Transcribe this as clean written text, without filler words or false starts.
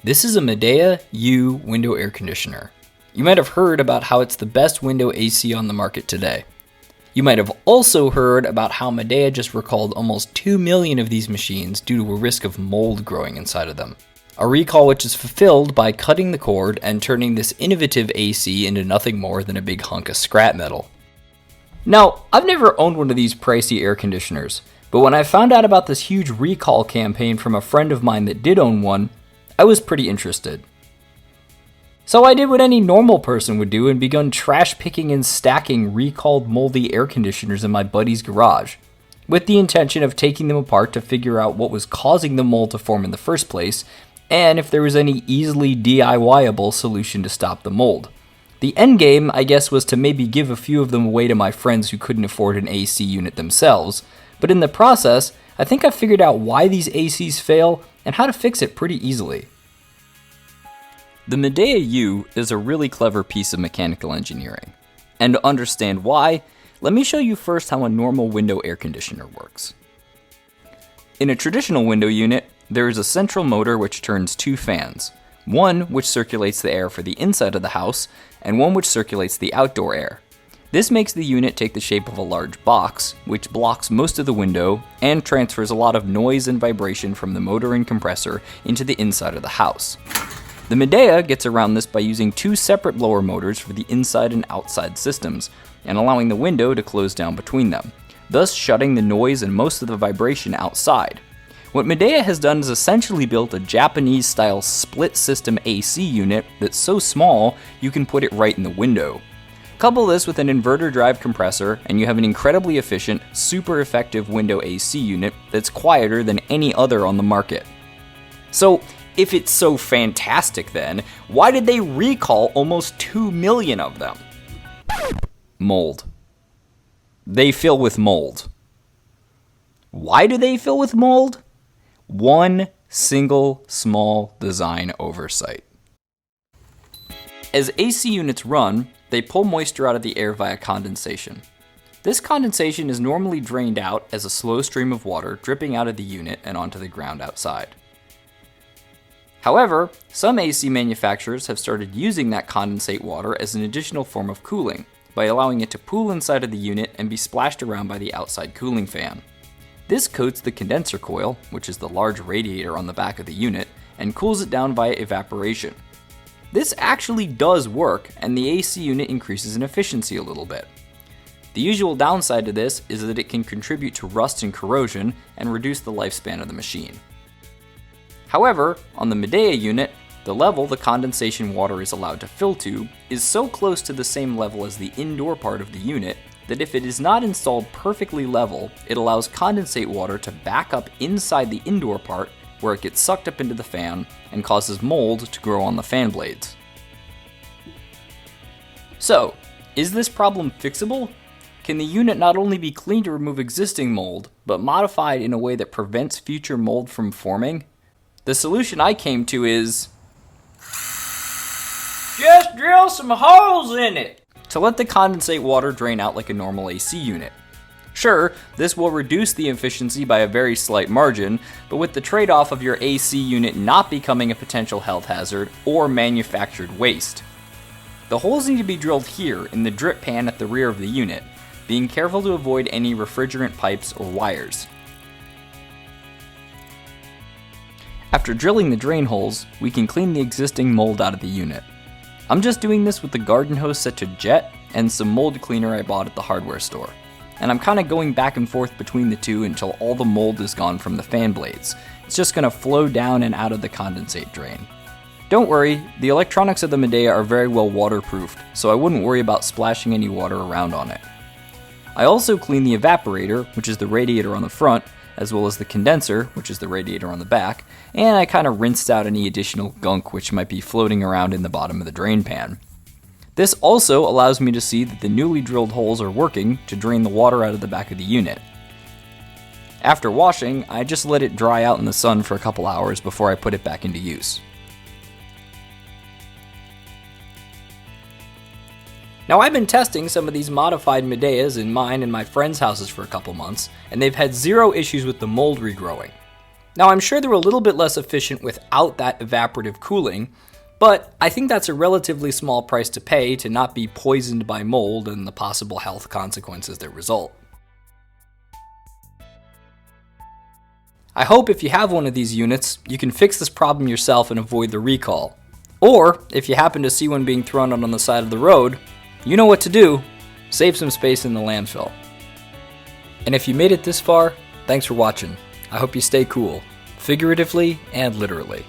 This is a Midea U window air conditioner. You might have heard about how it's the best window AC on the market today. You might have also heard about how Midea just recalled almost 2 million of these machines due to a risk of mold growing inside of them. A recall which is fulfilled by cutting the cord and turning this innovative AC into nothing more than a big hunk of scrap metal. Now, I've never owned one of these pricey air conditioners, but when I found out about this huge recall campaign from a friend of mine that did own one, I was pretty interested. So I did what any normal person would do and begun trash picking and stacking recalled moldy air conditioners in my buddy's garage, with the intention of taking them apart to figure out what was causing the mold to form in the first place, and if there was any easily DIY-able solution to stop the mold. The end game, I guess, was to maybe give a few of them away to my friends who couldn't afford an AC unit themselves, but in the process, I think I figured out why these ACs fail and how to fix it pretty easily. The Midea U is a really clever piece of mechanical engineering. And to understand why, let me show you first how a normal window air conditioner works. In a traditional window unit, there is a central motor which turns two fans, one which circulates the air for the inside of the house, and one which circulates the outdoor air. This makes the unit take the shape of a large box, which blocks most of the window and transfers a lot of noise and vibration from the motor and compressor into the inside of the house. The Midea gets around this by using two separate blower motors for the inside and outside systems, and allowing the window to close down between them, thus shutting the noise and most of the vibration outside. What Midea has done is essentially built a Japanese-style split-system AC unit that's so small you can put it right in the window. Couple this with an inverter drive compressor and you have an incredibly efficient, super effective window AC unit that's quieter than any other on the market. So, if it's so fantastic then, why did they recall almost 2 million of them? Mold. They fill with mold. Why do they fill with mold? One single small design oversight. As AC units run, they pull moisture out of the air via condensation. This condensation is normally drained out as a slow stream of water dripping out of the unit and onto the ground outside. However, some AC manufacturers have started using that condensate water as an additional form of cooling, by allowing it to pool inside of the unit and be splashed around by the outside cooling fan. This coats the condenser coil, which is the large radiator on the back of the unit, and cools it down via evaporation. This actually does work, and the AC unit increases in efficiency a little bit. The usual downside to this is that it can contribute to rust and corrosion and reduce the lifespan of the machine. However, on the Midea unit, the level the condensation water is allowed to fill to is so close to the same level as the indoor part of the unit that if it is not installed perfectly level, it allows condensate water to back up inside the indoor part where it gets sucked up into the fan and causes mold to grow on the fan blades. So, is this problem fixable? Can the unit not only be cleaned to remove existing mold, but modified in a way that prevents future mold from forming? The solution I came to is just drill some holes in it to let the condensate water drain out like a normal AC unit. Sure, this will reduce the efficiency by a very slight margin, but with the trade-off of your AC unit not becoming a potential health hazard or manufactured waste. The holes need to be drilled here in the drip pan at the rear of the unit, being careful to avoid any refrigerant pipes or wires. After drilling the drain holes, we can clean the existing mold out of the unit. I'm just doing this with the garden hose set to jet and some mold cleaner I bought at the hardware store. And I'm kind of going back and forth between the two until all the mold is gone from the fan blades. It's just going to flow down and out of the condensate drain. Don't worry, the electronics of the Midea are very well waterproofed, so I wouldn't worry about splashing any water around on it. I also cleaned the evaporator, which is the radiator on the front, as well as the condenser, which is the radiator on the back, and I kind of rinsed out any additional gunk which might be floating around in the bottom of the drain pan. This also allows me to see that the newly drilled holes are working to drain the water out of the back of the unit. After washing, I just let it dry out in the sun for a couple hours before I put it back into use. Now I've been testing some of these modified Mideas in mine and my friends' houses for a couple months, and they've had zero issues with the mold regrowing. Now, I'm sure they're a little bit less efficient without that evaporative cooling, but I think that's a relatively small price to pay to not be poisoned by mold and the possible health consequences that result. I hope if you have one of these units, you can fix this problem yourself and avoid the recall. Or, if you happen to see one being thrown out on the side of the road, you know what to do. Save some space in the landfill. And if you made it this far, thanks for watching. I hope you stay cool, figuratively and literally.